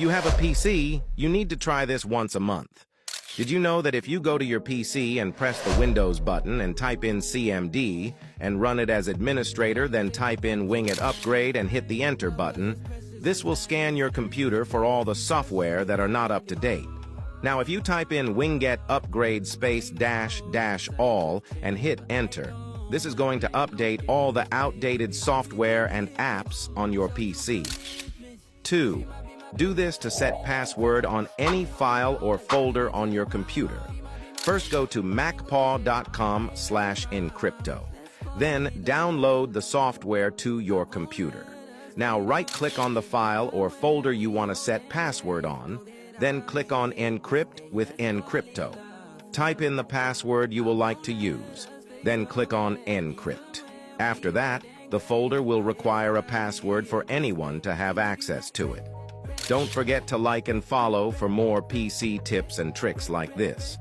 you have a PC, you need to try this once a month. Did you know that if you go to your PC and press the Windows button and type in CMD and run it as administrator, then type in Winget Upgrade and hit the Enter button, this will scan your computer for all the software that are not up to date. Now, if you type in Winget Upgrade space -- all and hit Enter, this is going to update all the outdated software and apps on your PC. 2. Do this to set password on any file or folder on your computer. First, go to macpaw.com/encrypto. Then download the software to your computer. Now right-click on the file or folder you want to set password on, then click on Encrypt with Encrypto. Type in the password you will like to use, then click on Encrypt. After that, the folder will require a password for anyone to have access to it. Don't forget to like and follow for more PC tips and tricks like this.